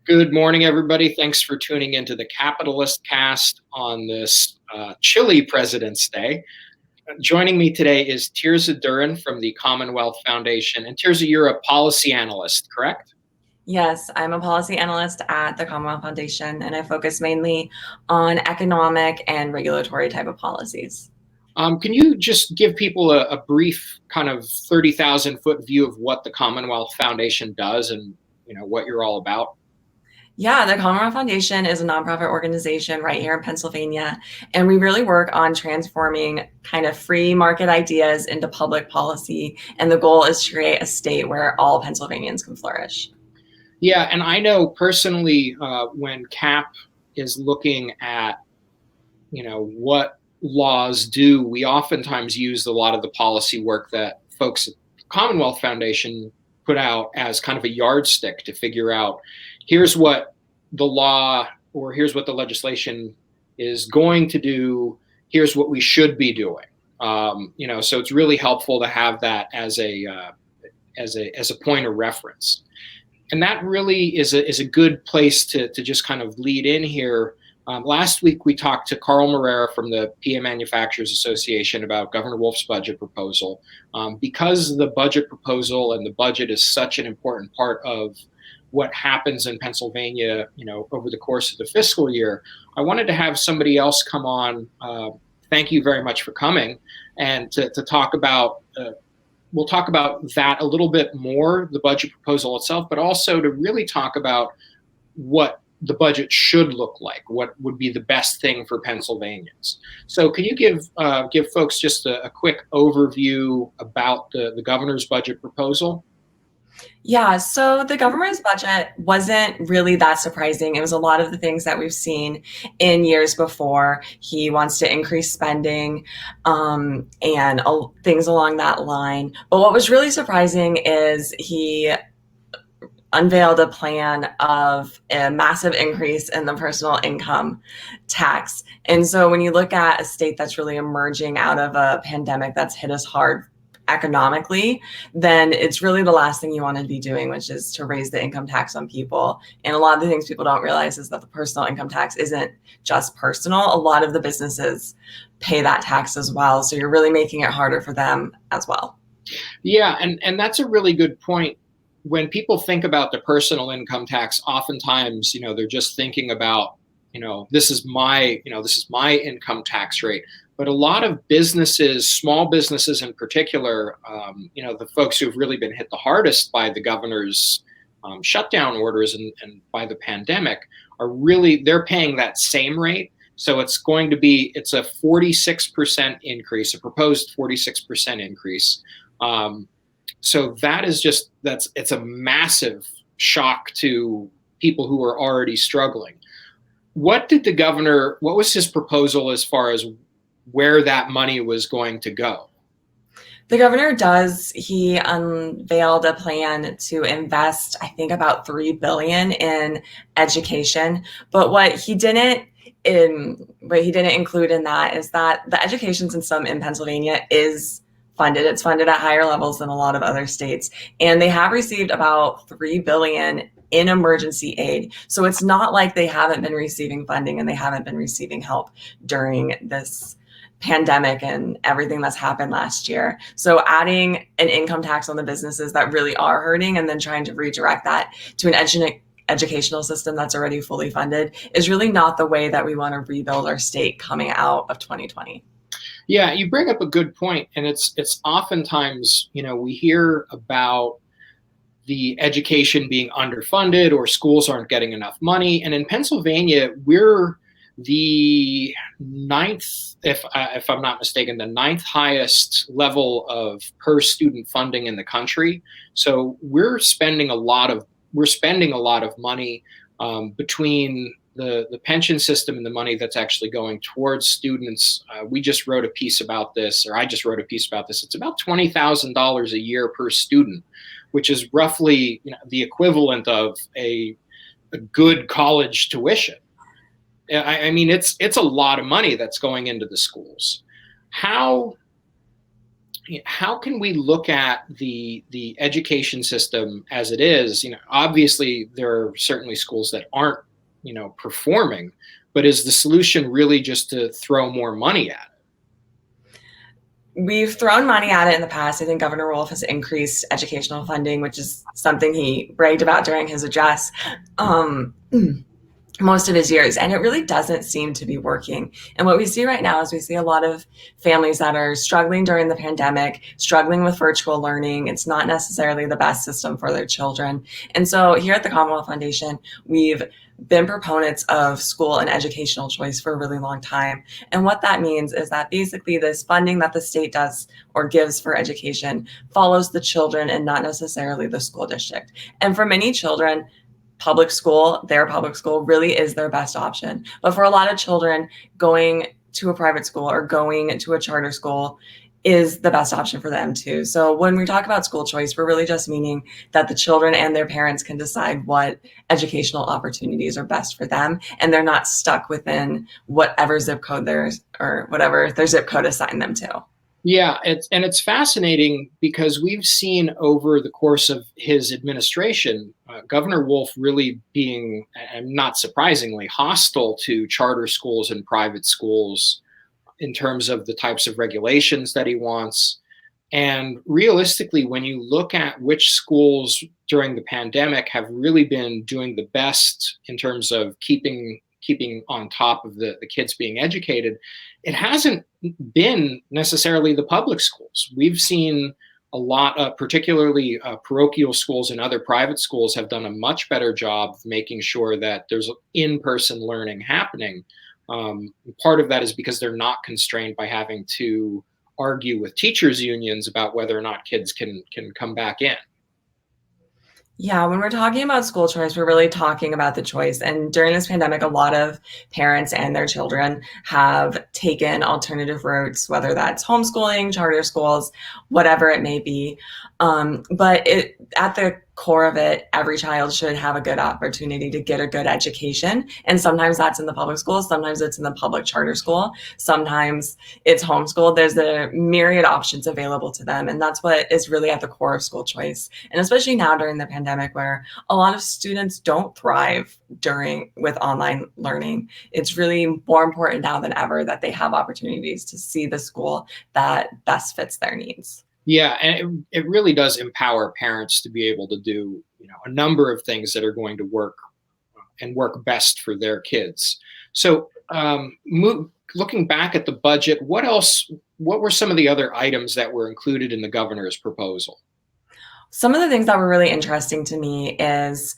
Good morning, everybody. Thanks for tuning into the Capitalist Cast on this chilly President's Day. Joining me today is Tirzah Duren from the Commonwealth Foundation. And Tirzah, you're a policy analyst, correct? Yes, I'm a policy analyst at the Commonwealth Foundation, and I focus mainly on economic and regulatory type of policies. Can you just give people a brief kind of 30,000-foot view of what the Commonwealth Foundation does and what you're all about? Yeah, the Commonwealth Foundation is a nonprofit organization right here in Pennsylvania, and we really work on transforming kind of free market ideas into public policy. And the goal is to create a state where all Pennsylvanians can flourish. Yeah, and I know personally when CAP is looking at, what laws do, we oftentimes use a lot of the policy work that folks at the Commonwealth Foundation put out as kind of a yardstick to figure out here's what the law or here's what the legislation is going to do, here's what we should be doing. So it's really helpful to have that as a point of reference. And that really is a good place to just kind of lead in here. Last week, we talked to Carl Morera from the PA Manufacturers Association about Governor Wolf's budget proposal. Because the budget proposal and the budget is such an important part of what happens in Pennsylvania, over the course of the fiscal year, I wanted to have somebody else come on. Thank you very much for coming and to talk about we'll talk about that a little bit more, the budget proposal itself, but also to really talk about what the budget should look like, what would be the best thing for Pennsylvanians. So can you give folks just a quick overview about the governor's budget proposal? Yeah, so the government's budget wasn't really that surprising. It was a lot of the things that we've seen in years before. He wants to increase spending and things along that line. But what was really surprising is he unveiled a plan of a massive increase in the personal income tax. And so when you look at a state that's really emerging out of a pandemic that's hit us hard economically, then it's really the last thing you want to be doing, which is to raise the income tax on people. And a lot of the things people don't realize is that the personal income tax isn't just personal. A lot of the businesses pay that tax as well. So you're really making it harder for them as well. Yeah, and that's a really good point. When people think about the personal income tax, oftentimes, they're just thinking about, this is my income tax rate. But a lot of businesses, small businesses in particular, the folks who've really been hit the hardest by the governor's shutdown orders and by the pandemic they're paying that same rate. So it's a 46% increase, a proposed 46% increase. So that is it's a massive shock to people who are already struggling. What was his proposal as far as where that money was going to go? The governor he unveiled a plan to invest, I think, about $3 billion in education. But what he didn't include in that is that the education system in Pennsylvania is funded. It's funded at higher levels than a lot of other states. And they have received about $3 billion in emergency aid. So it's not like they haven't been receiving funding and they haven't been receiving help during this pandemic and everything that's happened last year. So adding an income tax on the businesses that really are hurting and then trying to redirect that to an educational system that's already fully funded is really not the way that we want to rebuild our state coming out of 2020. Yeah, you bring up a good point, and it's oftentimes, we hear about the education being underfunded or schools aren't getting enough money. And in Pennsylvania, we're the ninth, if I'm not mistaken, the ninth highest level of per student funding in the country. So we're spending a lot of money between the pension system and the money that's actually going towards students. I just wrote a piece about this. It's about $20,000 a year per student, which is roughly the equivalent of a good college tuition. I mean, it's a lot of money that's going into the schools. How how can we look at the education system as it is? Obviously there are certainly schools that aren't, performing, but is the solution really just to throw more money at it? We've thrown money at it in the past. I think Governor Wolf has increased educational funding, which is something he bragged about during his address. Most of his years, and it really doesn't seem to be working. And what we see right now is we see a lot of families that are struggling during the pandemic, struggling with virtual learning. It's not necessarily the best system for their children. And so here at the Commonwealth Foundation, we've been proponents of school and educational choice for a really long time. And what that means is that basically this funding that the state does or gives for education follows the children and not necessarily the school district. And for many children, their public school really is their best option. But for a lot of children, going to a private school or going to a charter school is the best option for them too. So when we talk about school choice, we're really just meaning that the children and their parents can decide what educational opportunities are best for them, and they're not stuck within whatever zip code whatever their zip code assigned them to. Yeah, it's fascinating because we've seen over the course of his administration, Governor Wolf really being, and not surprisingly, hostile to charter schools and private schools in terms of the types of regulations that he wants. And realistically, when you look at which schools during the pandemic have really been doing the best in terms of keeping on top of the kids being educated, it hasn't been necessarily the public schools. We've seen a lot, particularly parochial schools and other private schools have done a much better job of making sure that there's in-person learning happening. Part of that is because they're not constrained by having to argue with teachers' unions about whether or not kids can come back in. Yeah, when we're talking about school choice, we're really talking about the choice. And during this pandemic, a lot of parents and their children have taken alternative routes, whether that's homeschooling, charter schools, whatever it may be. But at the core of it, every child should have a good opportunity to get a good education. And sometimes that's in the public school, sometimes it's in the public charter school, sometimes it's homeschooled. There's a myriad options available to them. And that's what is really at the core of school choice. And especially now during the pandemic, where a lot of students don't thrive with online learning, it's really more important now than ever that they have opportunities to see the school that best fits their needs. Yeah, and it really does empower parents to be able to do, a number of things that are going to work and work best for their kids. So, looking back at the budget, what else? What were some of the other items that were included in the governor's proposal? Some of the things that were really interesting to me is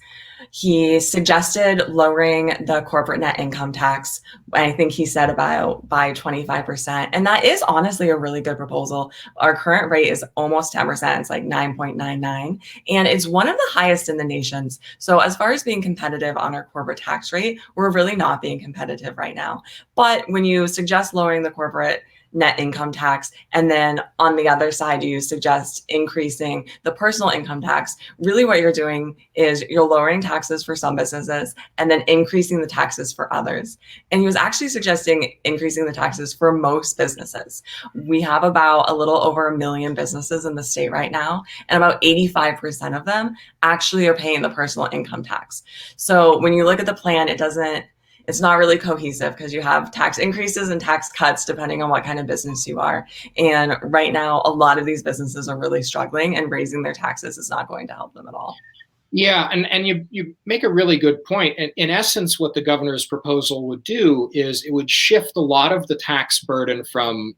he suggested lowering the corporate net income tax. I think he said about by 25%. And that is honestly a really good proposal. Our current rate is almost 10%. It's like 9.99. And it's one of the highest in the nations. So as far as being competitive on our corporate tax rate, we're really not being competitive right now. But when you suggest lowering the corporate net income tax, and then on the other side, you suggest increasing the personal income tax, really what you're doing is you're lowering taxes for some businesses and then increasing the taxes for others. And he was actually suggesting increasing the taxes for most businesses. We have about a little over 1 million businesses in the state right now, and about 85% of them actually are paying the personal income tax. So when you look at the plan, it's not really cohesive because you have tax increases and tax cuts depending on what kind of business you are. And right now, a lot of these businesses are really struggling, and raising their taxes is not going to help them at all. Yeah, and you make a really good point. And in essence, what the governor's proposal would do is it would shift a lot of the tax burden from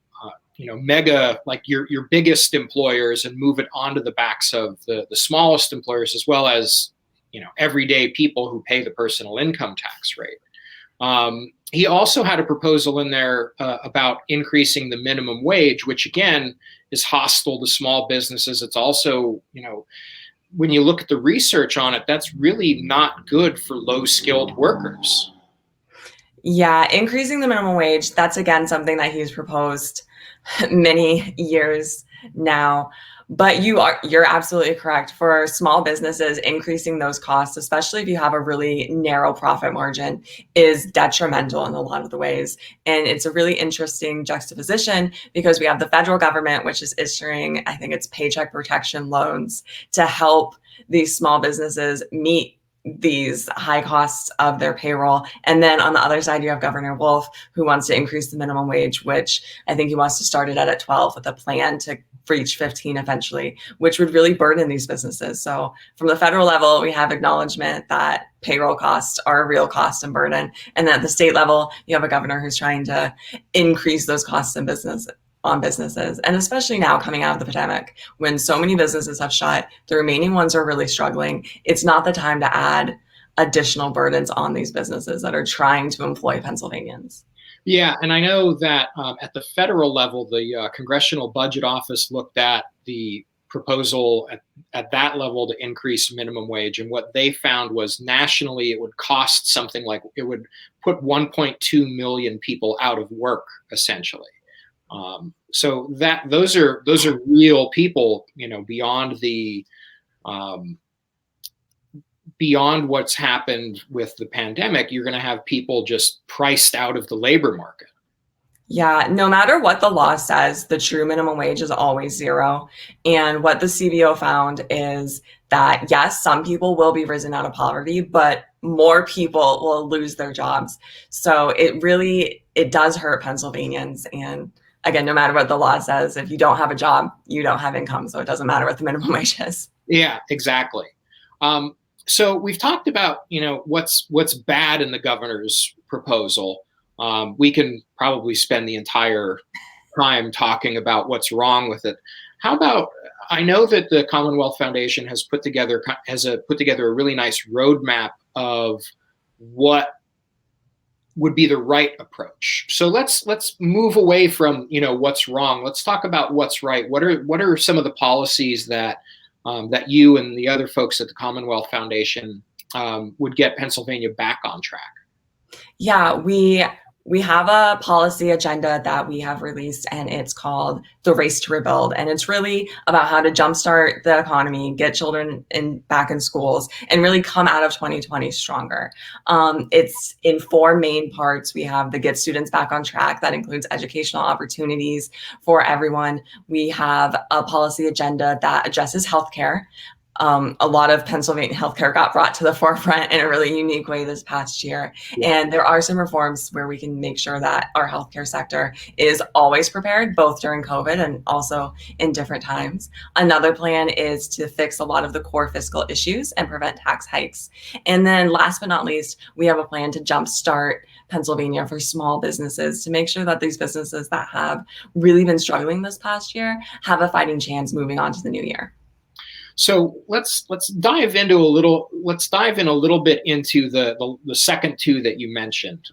mega, like your biggest employers, and move it onto the backs of the smallest employers, as well as everyday people who pay the personal income tax rate. He also had a proposal in there about increasing the minimum wage, which again is hostile to small businesses. It's also, when you look at the research on it, that's really not good for low-skilled workers. Yeah, increasing the minimum wage, that's again something that he's proposed many years now. But you're absolutely correct. For small businesses, increasing those costs, especially if you have a really narrow profit margin, is detrimental in a lot of the ways. And it's a really interesting juxtaposition because we have the federal government, which is issuing, I think it's paycheck protection loans to help these small businesses meet these high costs of their payroll. And then on the other side, you have Governor Wolf, who wants to increase the minimum wage, which I think he wants to start it at 12 with a plan to reach 15 eventually, which would really burden these businesses. So from the federal level, we have acknowledgement that payroll costs are a real cost and burden. And then at the state level, you have a governor who's trying to increase those costs in businesses. And especially now coming out of the pandemic, when so many businesses have shut, the remaining ones are really struggling. It's not the time to add additional burdens on these businesses that are trying to employ Pennsylvanians. Yeah, and I know that at the federal level, the Congressional Budget Office looked at the proposal at that level to increase minimum wage. And what they found was nationally, it would cost something like, it would put 1.2 million people out of work, essentially. So those are real people, beyond beyond what's happened with the pandemic. You're going to have people just priced out of the labor market. Yeah, no matter what the law says, the true minimum wage is always zero. And what the CBO found is that, yes, some people will be risen out of poverty, but more people will lose their jobs. So it does hurt Pennsylvanians. And again, no matter what the law says, if you don't have a job, you don't have income. So it doesn't matter what the minimum wage is. Yeah, exactly. So we've talked about, what's bad in the governor's proposal. We can probably spend the entire time talking about what's wrong with it. How about, I know that the Commonwealth Foundation has put together a really nice roadmap of what would be the right approach. So let's move away from what's wrong. Let's talk about what's right. What are some of the policies that that you and the other folks at the Commonwealth Foundation would get Pennsylvania back on track? Yeah, we have a policy agenda that we have released, and it's called The Race to Rebuild. And it's really about how to jumpstart the economy, get children back in schools, and really come out of 2020 stronger. It's in four main parts. We have the Get Students Back on Track. That includes educational opportunities for everyone. We have a policy agenda that addresses healthcare. A lot of Pennsylvania healthcare got brought to the forefront in a really unique way this past year. And there are some reforms where we can make sure that our healthcare sector is always prepared, both during COVID and also in different times. Another plan is to fix a lot of the core fiscal issues and prevent tax hikes. And then last but not least, we have a plan to jumpstart Pennsylvania for small businesses to make sure that these businesses that have really been struggling this past year have a fighting chance moving on to the new year. So let's dive in a little bit into the second two that you mentioned.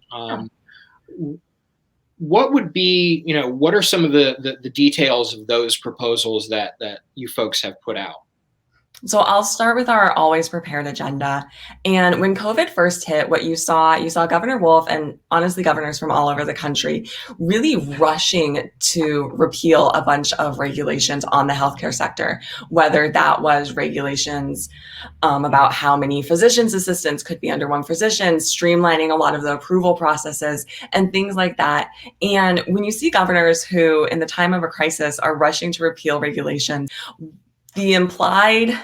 What would be, what are some of the details of those proposals that you folks have put out? So I'll start with our always prepared agenda. And when COVID first hit, what you saw Governor Wolf and honestly governors from all over the country really rushing to repeal a bunch of regulations on the healthcare sector, whether that was regulations about how many physician's assistants could be under one physician, streamlining a lot of the approval processes and things like that. And when you see governors who in the time of a crisis are rushing to repeal regulations, the implied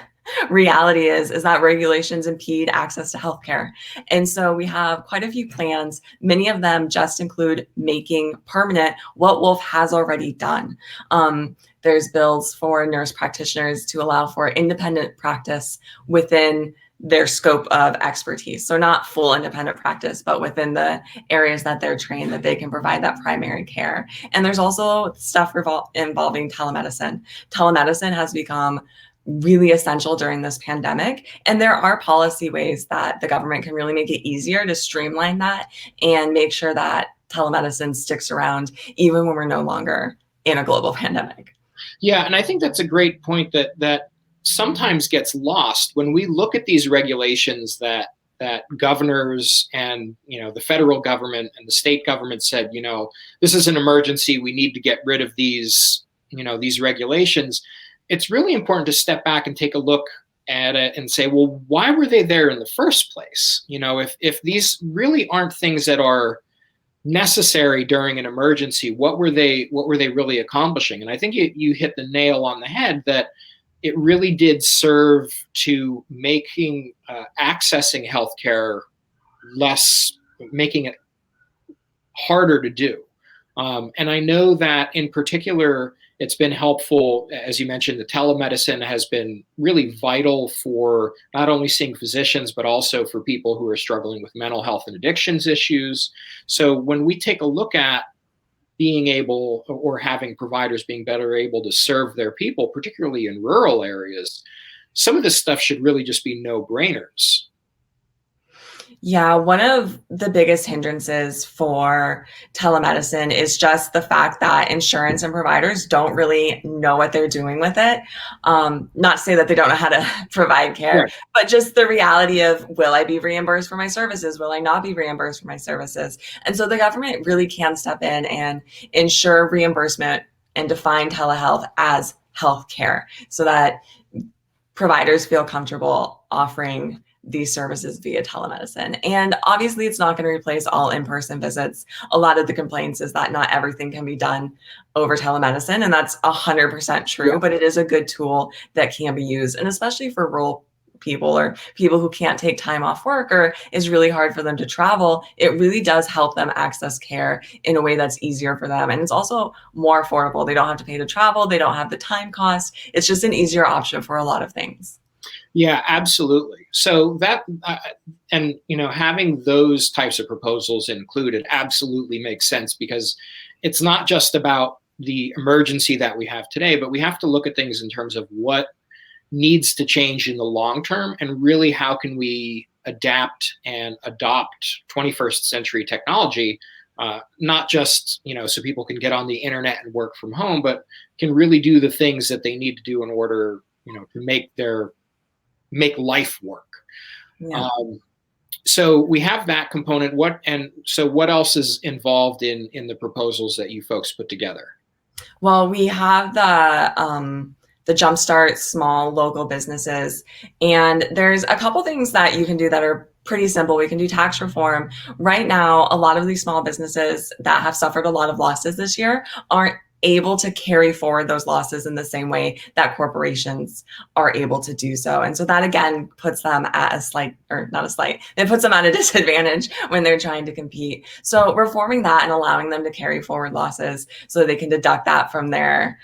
reality is that regulations impede access to healthcare. And so we have quite a few plans. Many of them just include making permanent what Wolf has already done. There's bills for nurse practitioners to allow for independent practice within their scope of expertise. So not full independent practice, but within the areas that they're trained, that they can provide that primary care. And there's also stuff involving telemedicine. Telemedicine has become really essential during this pandemic. And there are policy ways that the government can really make it easier to streamline that and make sure that telemedicine sticks around even when we're no longer in a global pandemic. Yeah, and I think that's a great point that sometimes gets lost when we look at these regulations that governors and the federal government and the state government said, this is an emergency, we need to get rid of these regulations. it's really important to step back and take a look at it and say, well, why were they there in the first place? If these really aren't things that are necessary during an emergency, what were they really accomplishing? And I think you hit the nail on the head that it really did serve to making accessing healthcare less, making it harder to do. And I know that in particular, it's been helpful, as you mentioned, the telemedicine has been really vital for not only seeing physicians, but also for people who are struggling with mental health and addictions issues. So when we take a look at being able, or having providers being better able to serve their people, particularly in rural areas, some of this stuff should really just be no-brainers. Yeah, one of the biggest hindrances for telemedicine is just the fact that insurance and providers don't really know what they're doing with it. Not to say that they don't know how to provide care, Right. but just the reality of, will I be reimbursed for my services? Will I not be reimbursed for my services? And so the government really can step in and ensure reimbursement and define telehealth as healthcare so that providers feel comfortable offering these services via telemedicine. And obviously, it's not going to replace all in-person visits. A lot of the complaints is that not everything can be done over telemedicine, and that's 100% true, but it is a good tool that can be used, and especially for rural people or people who can't take time off work or is really hard for them to travel, it really does help them access care in a way that's easier for them. And it's also more affordable. They don't have to pay to travel. They don't have the time cost. It's just an easier option for a lot of things. Yeah, absolutely. So that, and having those types of proposals included absolutely makes sense, because it's not just about the emergency that we have today, but we have to look at things in terms of what needs to change in the long term, and really how can we adapt and adopt 21st century technology, not just so people can get on the internet and work from home, but can really do the things that they need to do in order to make life work. Yeah. So we have that component. What else is involved in the proposals that you folks put together? Well, we have the Jumpstart small local businesses, and there's a couple things that you can do that are pretty simple. We can do tax reform. Right now, a lot of these small businesses that have suffered a lot of losses this year aren't able to carry forward those losses in the same way that corporations are able to do so. And so that again puts them at it puts them at a disadvantage when they're trying to compete. So reforming that and allowing them to carry forward losses so they can deduct that from their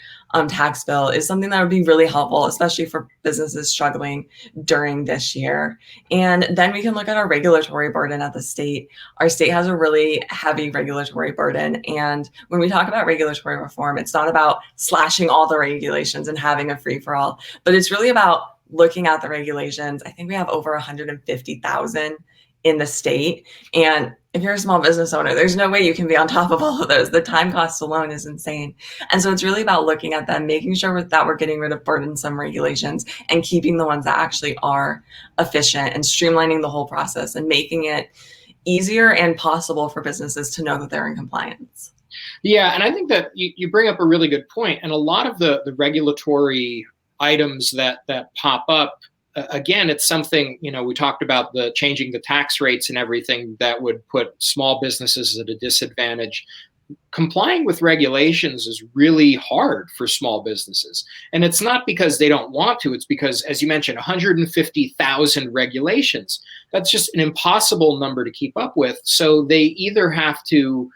tax bill is something that would be really helpful, especially for businesses struggling during this year. And then we can look at our regulatory burden at the state. Our state has a really heavy regulatory burden. And when we talk about regulatory reform, it's not about slashing all the regulations and having a free-for-all, but it's really about looking at the regulations. I think we have over 150,000 in the state. And if you're a small business owner, there's no way you can be on top of all of those. The time cost alone is insane. And so it's really about looking at them, making sure that we're getting rid of burdensome regulations and keeping the ones that actually are efficient, and streamlining the whole process and making it easier and possible for businesses to know that they're in compliance. Yeah, and I think that you bring up a really good point. And a lot of the regulatory items that pop up, again, it's something, we talked about the changing the tax rates and everything that would put small businesses at a disadvantage. Complying with regulations is really hard for small businesses. And it's not because they don't want to, it's because, as you mentioned, 150,000 regulations. That's just an impossible number to keep up with. So they either have to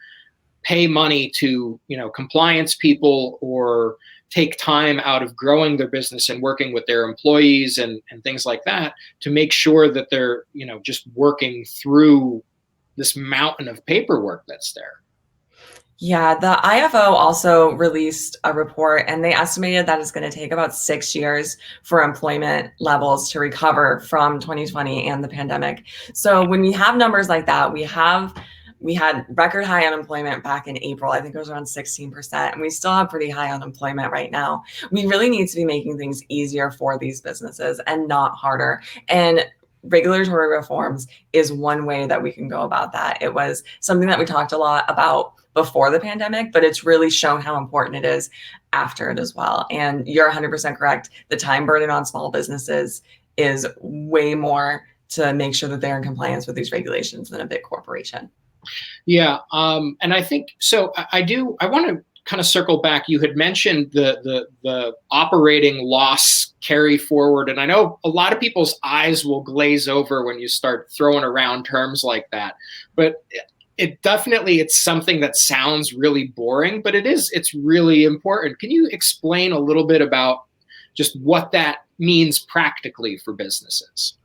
pay money to, compliance people, or take time out of growing their business and working with their employees and things like that to make sure that they're, just working through this mountain of paperwork that's there. Yeah, the IFO also released a report, and they estimated that it's going to take about 6 years for employment levels to recover from 2020 and the pandemic. So when we have numbers like that, we had record high unemployment back in April. I think it was around 16%. And we still have pretty high unemployment right now. We really need to be making things easier for these businesses and not harder. And regulatory reforms is one way that we can go about that. It was something that we talked a lot about before the pandemic, but it's really shown how important it is after it as well. And you're 100% correct. The time burden on small businesses is way more to make sure that they're in compliance with these regulations than a big corporation. Yeah, and I think so. I want to kind of circle back. You had mentioned the operating loss carry forward, and I know a lot of people's eyes will glaze over when you start throwing around terms like that. But it's something that sounds really boring, but it's really important. Can you explain a little bit about just what that means practically for businesses?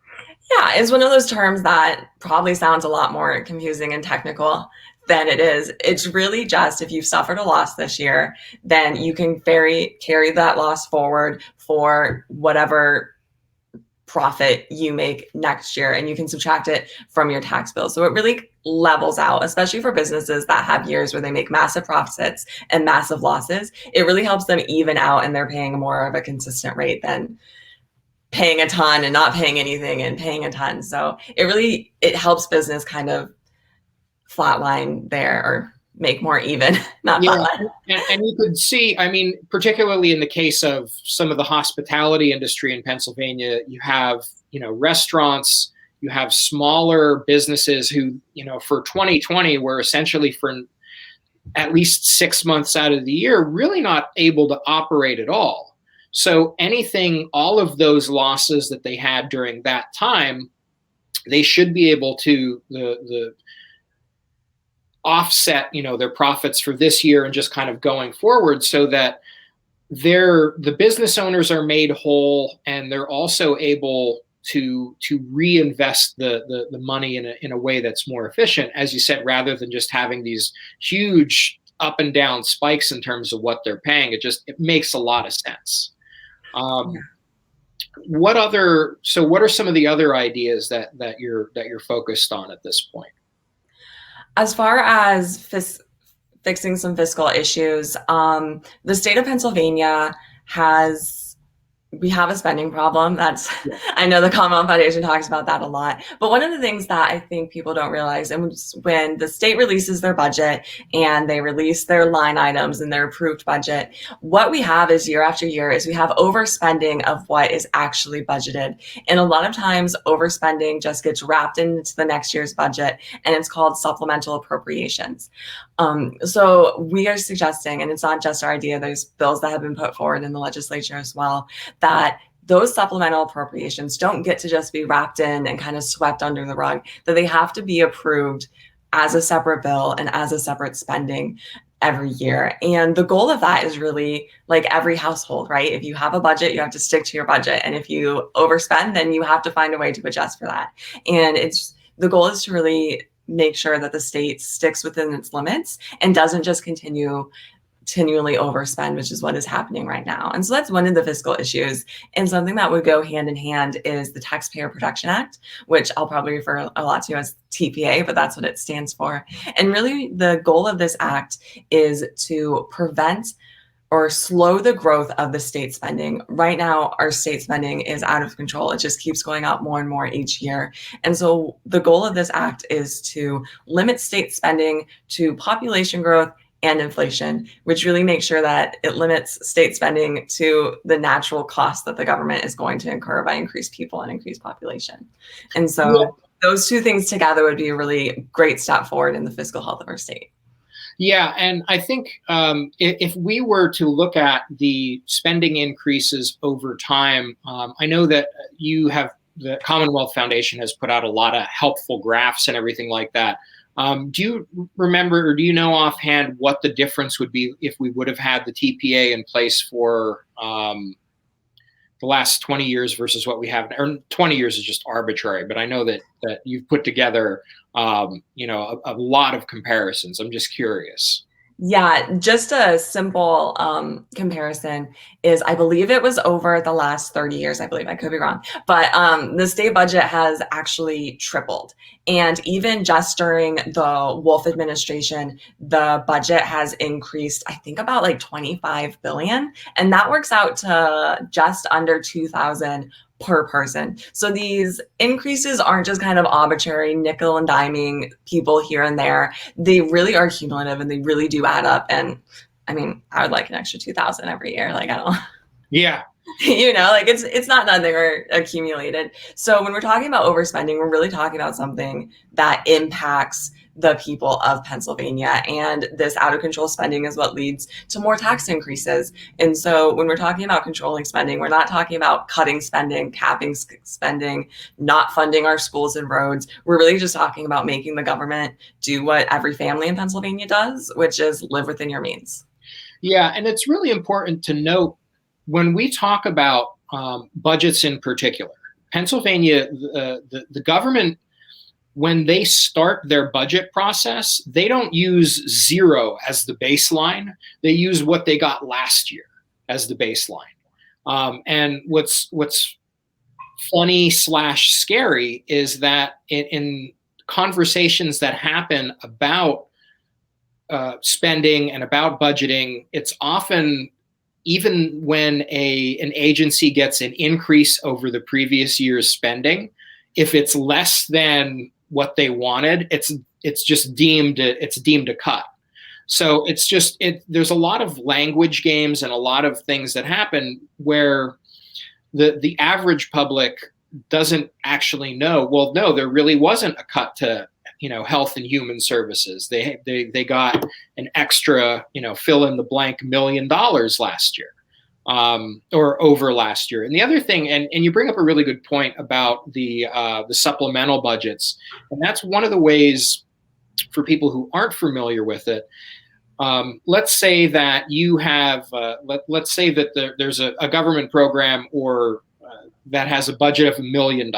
Yeah, it's one of those terms that probably sounds a lot more confusing and technical than it is. It's really just if you've suffered a loss this year, then you can carry that loss forward for whatever profit you make next year, and you can subtract it from your tax bill. So it really levels out, especially for businesses that have years where they make massive profits and massive losses. It really helps them even out, and they're paying more of a consistent rate than paying a ton and not paying anything and paying a ton. So it helps business kind of flatline there, or make more even, not flatline. And you could see, I mean, particularly in the case of some of the hospitality industry in Pennsylvania, you have, restaurants, you have smaller businesses who, for 2020 were essentially for at least 6 months out of the year, really not able to operate at all. So all of those losses that they had during that time, they should be able to the offset, their profits for this year and just kind of going forward, so that the business owners are made whole, and they're also able to reinvest the money in a way that's more efficient, as you said, rather than just having these huge up and down spikes in terms of what they're paying. It makes a lot of sense. What are some of the other ideas that you're focused on at this point? As far as fixing some fiscal issues, the state of Pennsylvania we have a spending problem. I know the Commonwealth Foundation talks about that a lot. But one of the things that I think people don't realize, and when the state releases their budget and they release their line items and their approved budget, what we have is year after year is we have overspending of what is actually budgeted. And a lot of times overspending just gets wrapped into the next year's budget, and it's called supplemental appropriations. So we are suggesting, and it's not just our idea, there's bills that have been put forward in the legislature as well, that those supplemental appropriations don't get to just be wrapped in and kind of swept under the rug, that they have to be approved as a separate bill and as a separate spending every year. And the goal of that is really like every household, right? If you have a budget, you have to stick to your budget. And if you overspend, then you have to find a way to adjust for that. And the goal is to really make sure that the state sticks within its limits and doesn't just continually overspend, which is what is happening right now. And so that's one of the fiscal issues. And something that would go hand in hand is the Taxpayer Protection Act, which I'll probably refer a lot to as TPA, but that's what it stands for. And really the goal of this act is to prevent or slow the growth of the state spending. Right now, our state spending is out of control. It just keeps going up more and more each year. And so the goal of this act is to limit state spending to population growth and inflation, which really makes sure that it limits state spending to the natural cost that the government is going to incur by increased people and increased population. And so those two things together would be a really great step forward in the fiscal health of our state. Yeah, and I think if we were to look at the spending increases over time, I know that the Commonwealth Foundation has put out a lot of helpful graphs and everything like that. Do you remember, or do you know offhand what the difference would be if we would have had the TPA in place for the last 20 years versus what we have? Or 20 years is just arbitrary, but I know that you've put together a lot of comparisons. I'm just curious. Yeah, just a simple comparison is I believe it was over the last 30 years. I believe I could be wrong, but the state budget has actually tripled. And even just during the Wolf administration, the budget has increased, I think about like 25 billion. And that works out to just under 2,000 per person. So these increases aren't just kind of arbitrary nickel and diming people here and there. They really are cumulative and they really do add up. And I mean, I would like an extra 2,000 every year. Like, I don't. Yeah. Like it's not nothing or accumulated. So when we're talking about overspending, we're really talking about something that impacts the people of Pennsylvania. And this out of control spending is what leads to more tax increases. And so when we're talking about controlling spending, we're not talking about cutting spending, capping spending, not funding our schools and roads. We're really just talking about making the government do what every family in Pennsylvania does, which is live within your means. Yeah. And it's really important to note when we talk about budgets in particular, Pennsylvania, the government, when they start their budget process, they don't use zero as the baseline. They use what they got last year as the baseline. And what's funny / scary is that in conversations that happen about spending and about budgeting, it's often, even when an agency gets an increase over the previous year's spending, if it's less than what they wanted, it's just deemed a cut. So there's a lot of language games and a lot of things that happen where the average public doesn't actually know, well, no, there really wasn't a cut to health and human services. They got an extra, fill in the blank $1 million last year, or over last year. And the other thing, and you bring up a really good point about the supplemental budgets, and that's one of the ways for people who aren't familiar with it. Let's say that you have, let's say that there's a government program or that has a budget of $1 million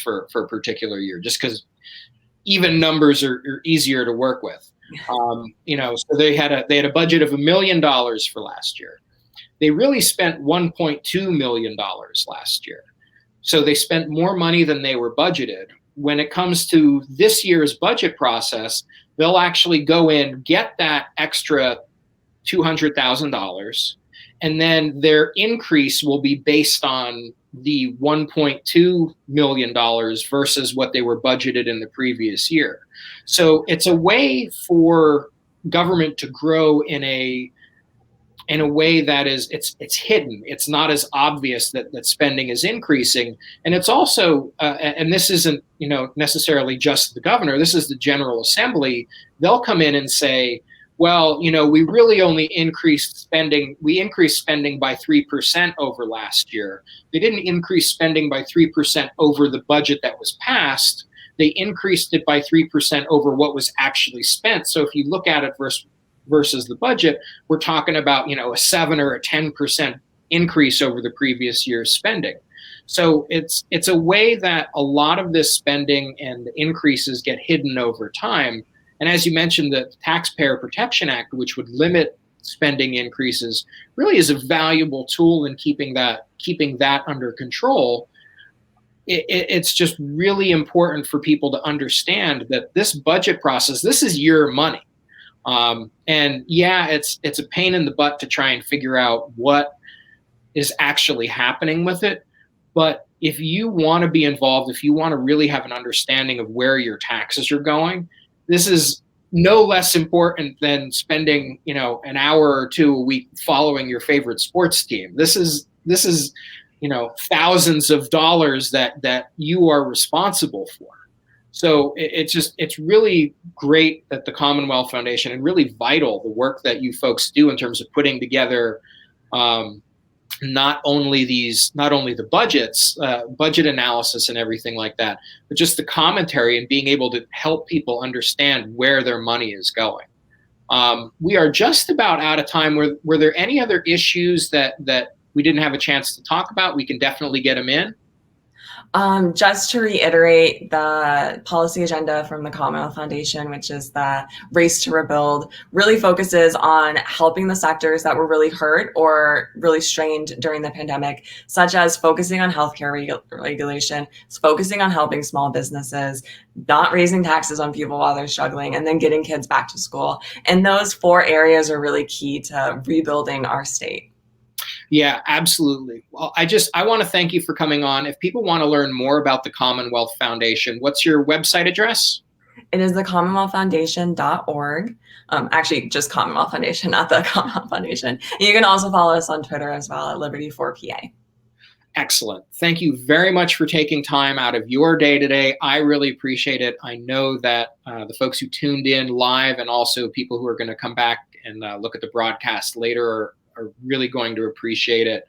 for a particular year, just because even numbers are easier to work with. So they had a budget of $1 million for last year. They really spent $1.2 million last year. So they spent more money than they were budgeted. When it comes to this year's budget process, they'll actually go in, get that extra $200,000, and then their increase will be based on the $1.2 million versus what they were budgeted in the previous year. So it's a way for government to grow in a way that is it's hidden. It's not as obvious that spending is increasing. And it's also, and this isn't necessarily just the governor, this is the General Assembly. They'll come in and say, well, we really only increased spending. We increased spending by 3% over last year. They didn't increase spending by 3% over the budget that was passed. They increased it by 3% over what was actually spent. So if you look at it versus the budget, we're talking about, a 7 or a 10% increase over the previous year's spending. So it's a way that a lot of this spending and the increases get hidden over time. And as you mentioned, the Taxpayer Protection Act, which would limit spending increases, really is a valuable tool in keeping that under control. It's just really important for people to understand that this budget process, this is your money. And yeah, it's a pain in the butt to try and figure out what is actually happening with it. But if you want to be involved, if you want to really have an understanding of where your taxes are going, this is no less important than spending, an hour or two a week following your favorite sports team. This is thousands of dollars that you are responsible for. So it's really great that the Commonwealth Foundation, and really vital the work that you folks do in terms of putting together not only the budgets, budget analysis and everything like that, but just the commentary and being able to help people understand where their money is going. We are just about out of time. Were there any other issues that we didn't have a chance to talk about? We can definitely get them in. Just to reiterate, the policy agenda from the Commonwealth Foundation, which is the Race to Rebuild, really focuses on helping the sectors that were really hurt or really strained during the pandemic, such as focusing on healthcare regulation, focusing on helping small businesses, not raising taxes on people while they're struggling, and then getting kids back to school. And those 4 areas are really key to rebuilding our state. Yeah, absolutely. Well, I want to thank you for coming on. If people want to learn more about the Commonwealth Foundation, what's your website address? It is the commonwealthfoundation.org. Actually, just Commonwealth Foundation, not the Commonwealth Foundation. You can also follow us on Twitter as well at Liberty4PA. Excellent. Thank you very much for taking time out of your day today. I really appreciate it. I know that the folks who tuned in live and also people who are going to come back and look at the broadcast later are really going to appreciate it.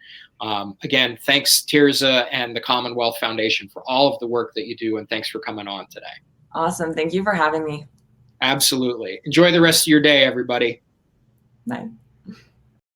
Again, thanks, Tirzah and the Commonwealth Foundation for all of the work that you do, and thanks for coming on today. Awesome. Thank you for having me. Absolutely. Enjoy the rest of your day, everybody. Bye.